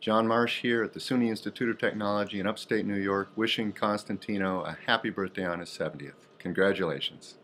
John Marsh here at the SUNY Institute of Technology in upstate New York, wishing Constantino a happy birthday on his 70th. Congratulations.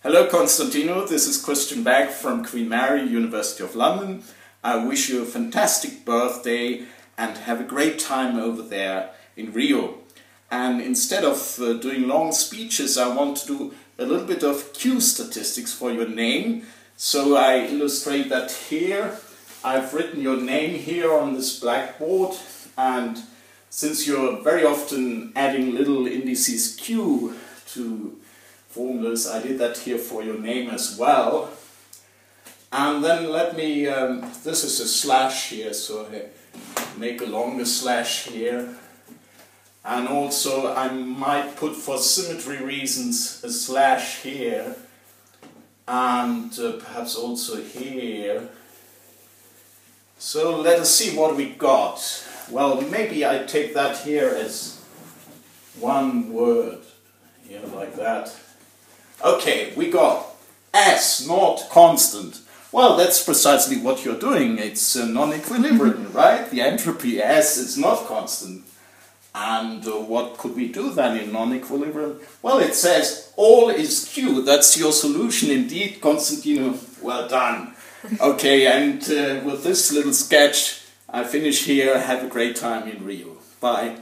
Hello Constantino, this is Christian Beck from Queen Mary, University of London. I wish you a fantastic birthday and have a great time over there in Rio. And instead of doing long speeches, I want to do a little bit of Q statistics for your name. So I illustrate that here. I've written your name here on this blackboard, and since you're very often adding little indices Q to formulas, I did that here for your name as well. And then let me, this is a slash here, so I make a longer slash here. And also I might put, for symmetry reasons, a slash here, and perhaps also here. So let us see what we got. Well, maybe I take that here as one word, here like that. Okay, we got S, not constant. Well, that's precisely what you're doing. It's a non-equilibrium, right? The entropy S is not constant. And what could we do then in non-equilibrium? Well, it says all is Q. That's your solution indeed, Constantino. Well done. Okay, and with this little sketch, I finish here. Have a great time in Rio. Bye.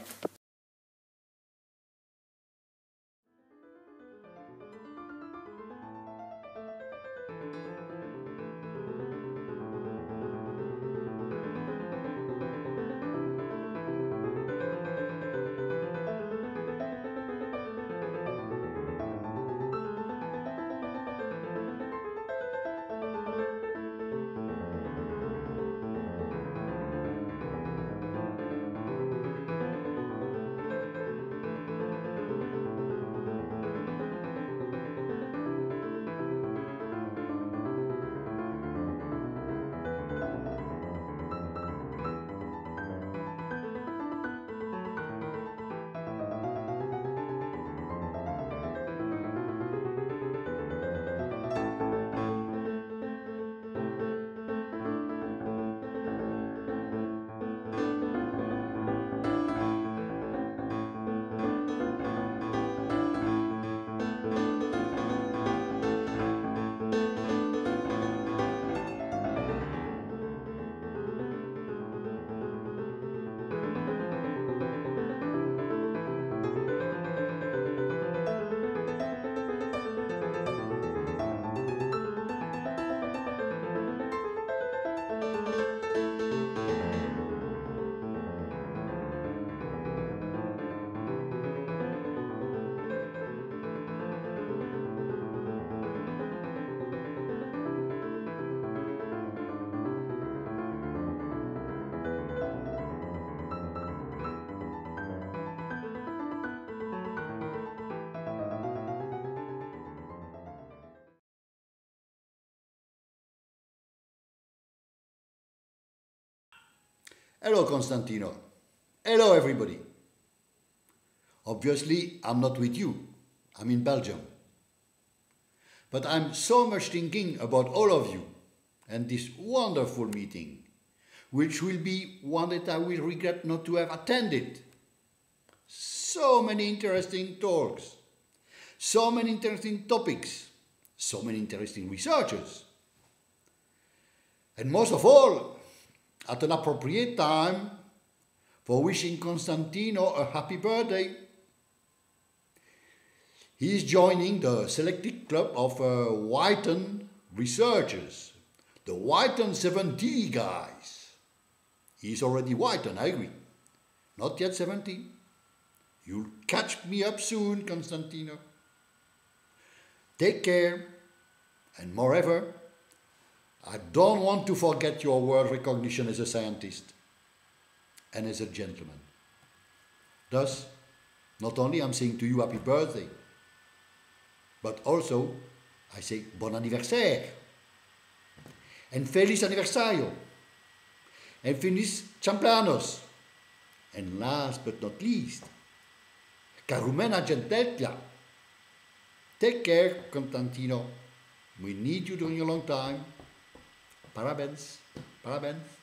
Hello, Constantino. Hello, everybody. Obviously, I'm not with you. I'm in Belgium. But I'm so much thinking about all of you and this wonderful meeting, which will be one that I will regret not to have attended. So many interesting talks, so many interesting topics, so many interesting researchers. And most of all, at an appropriate time for wishing Constantino a happy birthday. He is joining the selected club of Whiten researchers, the Whiten 70 guys. He's already Whiten, I agree. Not yet 70. You'll catch me up soon, Constantino. Take care, and moreover, I don't want to forget your world recognition as a scientist and as a gentleman. Thus, not only I'm saying to you happy birthday, but also I say bon anniversaire, and feliz aniversario, and feliz cumpleaños, and last but not least, carumena genteltia. Take care, Constantino. We need you during a long time. Parabéns, parabéns.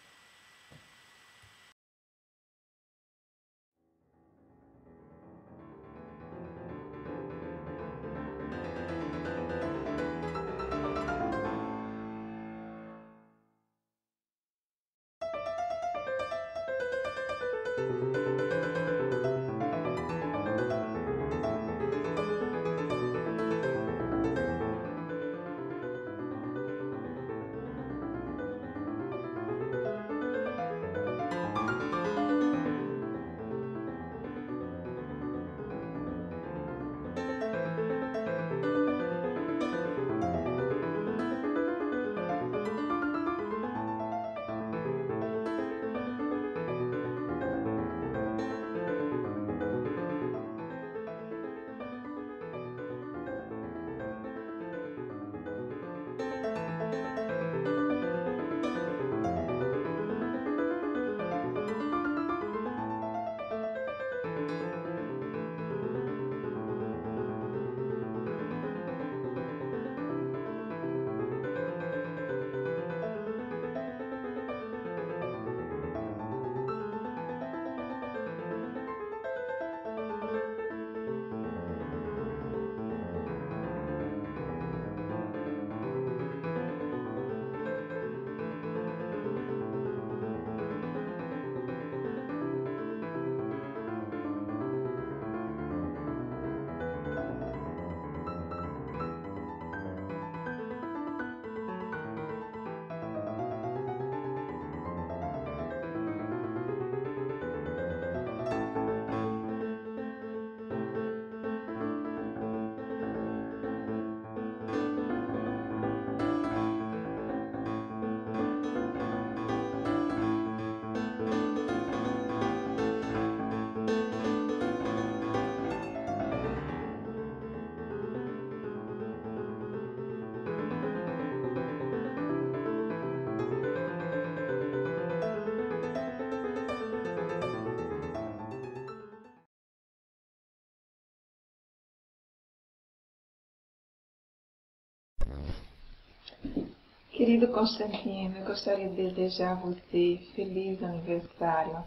Querido Constantino, eu gostaria de desejar a você feliz aniversário.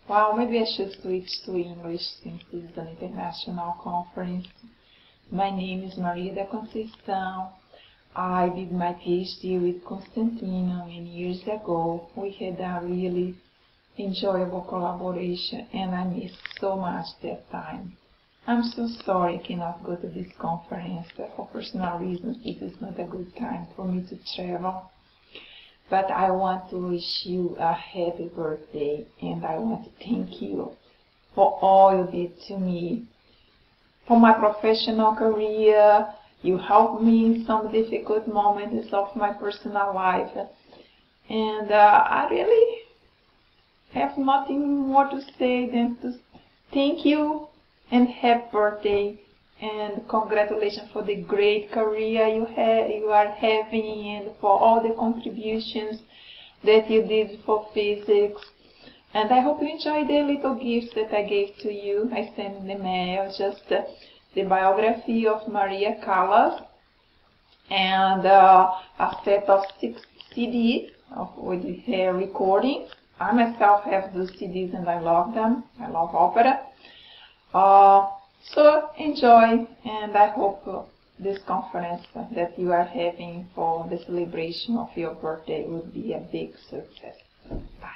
Wow, maybe I should switch to English since this is an international conference. My name is Maria da Conceição. I did my PhD with Constantino many years ago. We had a really enjoyable collaboration and I missed so much that time. I'm so sorry I cannot go to this conference. For personal reasons, this is not a good time for me to travel. But I want to wish you a happy birthday and I want to thank you for all you did to me. For my professional career, you helped me in some difficult moments of my personal life. And I really have nothing more to say than to thank you and happy birthday and congratulations for the great career you are having and for all the contributions that you did for physics. And I hope you enjoy the little gifts that I gave to you. I sent in the mail just the biography of Maria Callas and a set of 6 CDs with her recordings. I myself have those CDs and I love them. I love opera. So enjoy, and I hope this conference that you are having for the celebration of your birthday will be a big success. Bye.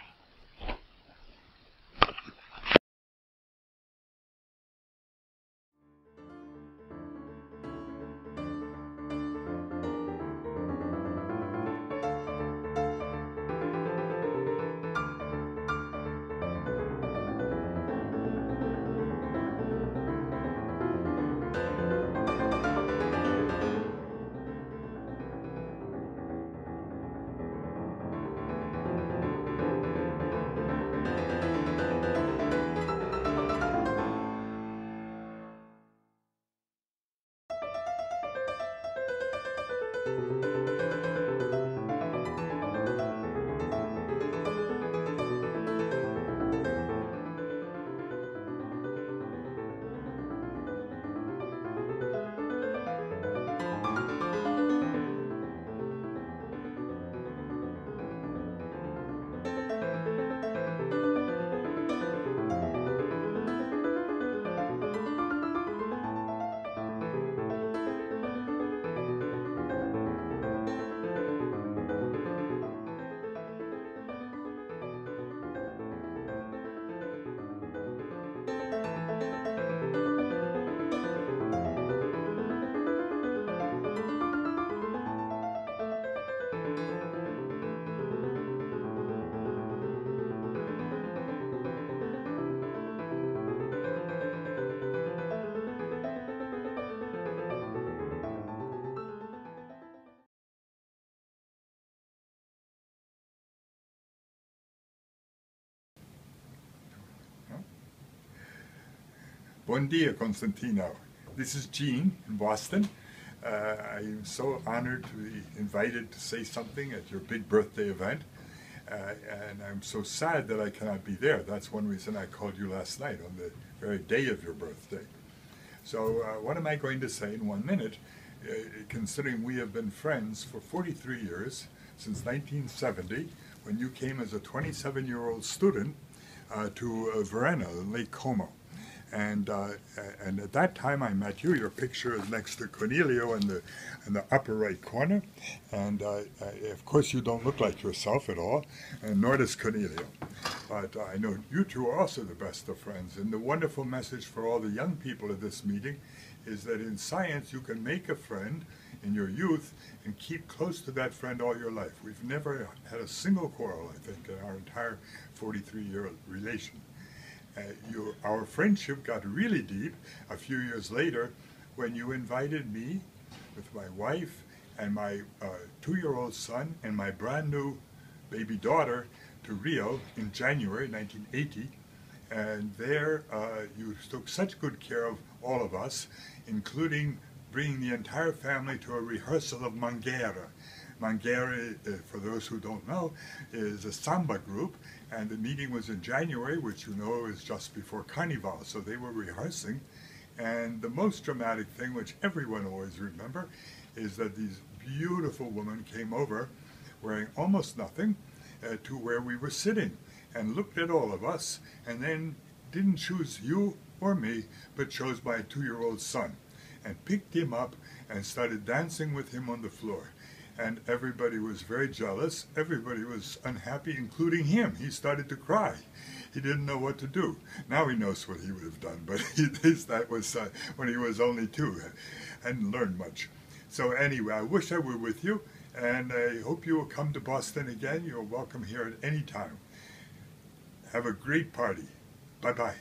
Bom dia, Constantino. This is Gene in Boston. I am so honored to be invited to say something at your big birthday event. And I'm so sad that I cannot be there. That's one reason I called you last night, on the very day of your birthday. So what am I going to say in 1 minute, considering we have been friends for 43 years, since 1970, when you came as a 27-year-old student to Verena, Lake Como. And at that time I met you. Your picture is next to Cornelio in the upper right corner. And of course you don't look like yourself at all, and nor does Cornelio. But I know you two are also the best of friends. And the wonderful message for all the young people at this meeting is that in science you can make a friend in your youth and keep close to that friend all your life. We've never had a single quarrel, I think, in our entire 43-year relation. Our friendship got really deep a few years later when you invited me with my wife and my 2-year-old son and my brand new baby daughter to Rio in January 1980. And there you took such good care of all of us, including bringing the entire family to a rehearsal of Mangueira. Mangueira, for those who don't know, is a samba group, and the meeting was in January, which you know is just before Carnival, so they were rehearsing. And the most dramatic thing, which everyone always remember, is that these beautiful women came over wearing almost nothing to where we were sitting and looked at all of us and then didn't choose you or me, but chose my 2-year-old son and picked him up and started dancing with him on the floor. And everybody was very jealous. Everybody was unhappy, including him. He started to cry. He didn't know what to do. Now he knows what he would have done, but that was when he was only 2. Hadn't learned much. So anyway, I wish I were with you, and I hope you will come to Boston again. You're welcome here at any time. Have a great party. Bye-bye.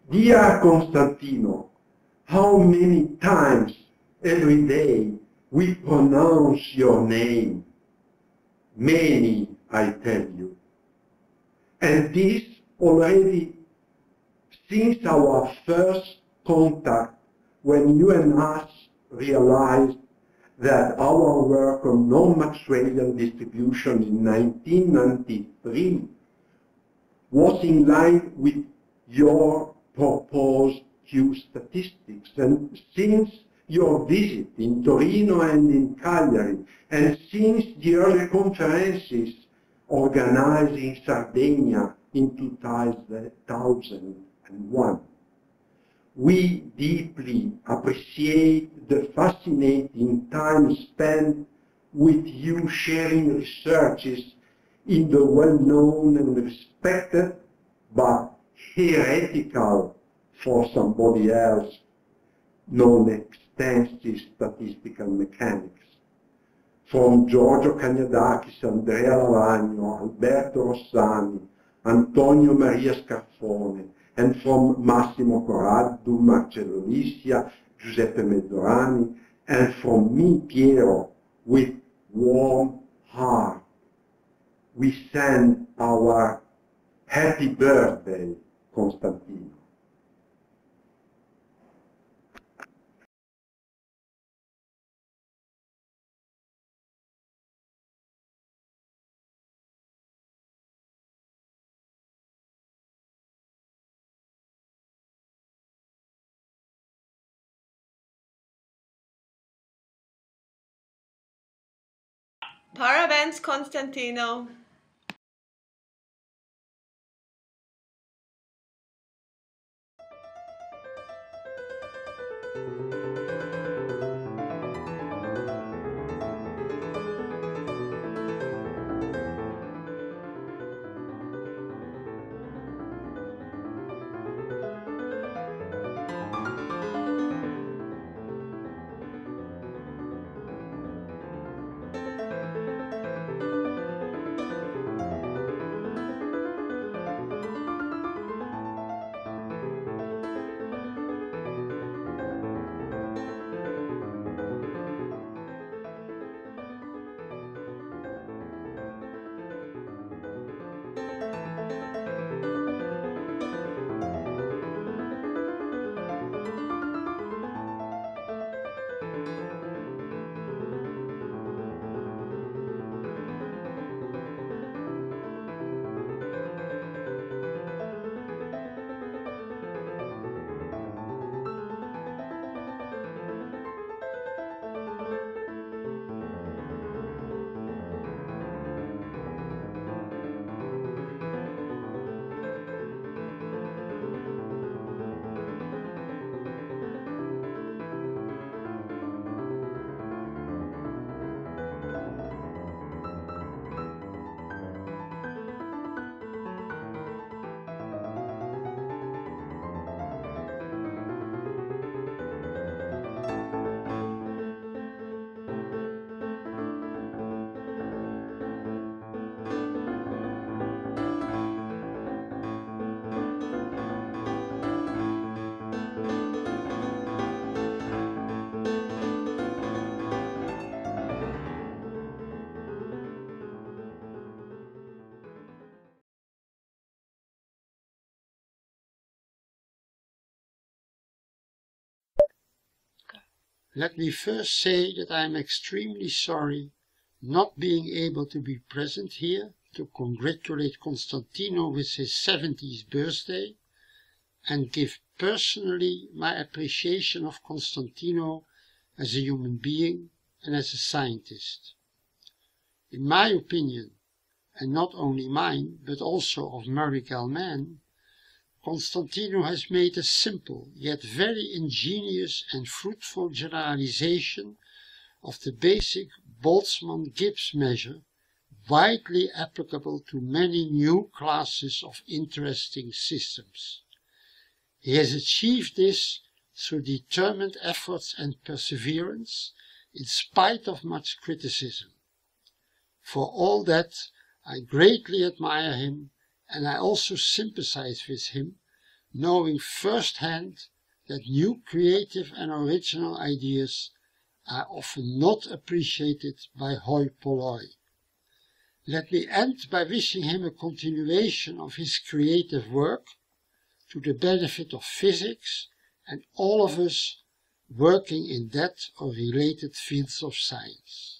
Dear Constantino, how many times every day we pronounce your name? Many, I tell you. And this already since our first contact, when you and us realized that our work on non-Maxwellian distribution in 1993 was in line with your proposed Q statistics, and since your visit in Torino and in Cagliari, and since the early conferences organized in Sardinia in 2001. We deeply appreciate the fascinating time spent with you sharing researches in the well-known and respected, but heretical for somebody else, non-extensive statistical mechanics. From Giorgio Cagnadakis, Andrea Lavagno, Alberto Rossani, Antonio Maria Scarfone, and from Massimo Corraddu, Marcello Lissia, Giuseppe Mezzorani, and from me, Pierre, with warm heart. We send our happy birthday, Constantino. Parabéns, Constantino. Let me first say that I am extremely sorry not being able to be present here to congratulate Constantino with his 70th birthday and give personally my appreciation of Constantino as a human being and as a scientist. In my opinion, and not only mine, but also of Murray Gell-Mann, Constantino has made a simple yet very ingenious and fruitful generalization of the basic Boltzmann-Gibbs measure, widely applicable to many new classes of interesting systems. He has achieved this through determined efforts and perseverance, in spite of much criticism. For all that, I greatly admire him, and I also sympathize with him, knowing firsthand that new creative and original ideas are often not appreciated by hoi polloi. Let me end by wishing him a continuation of his creative work to the benefit of physics and all of us working in that or related fields of science.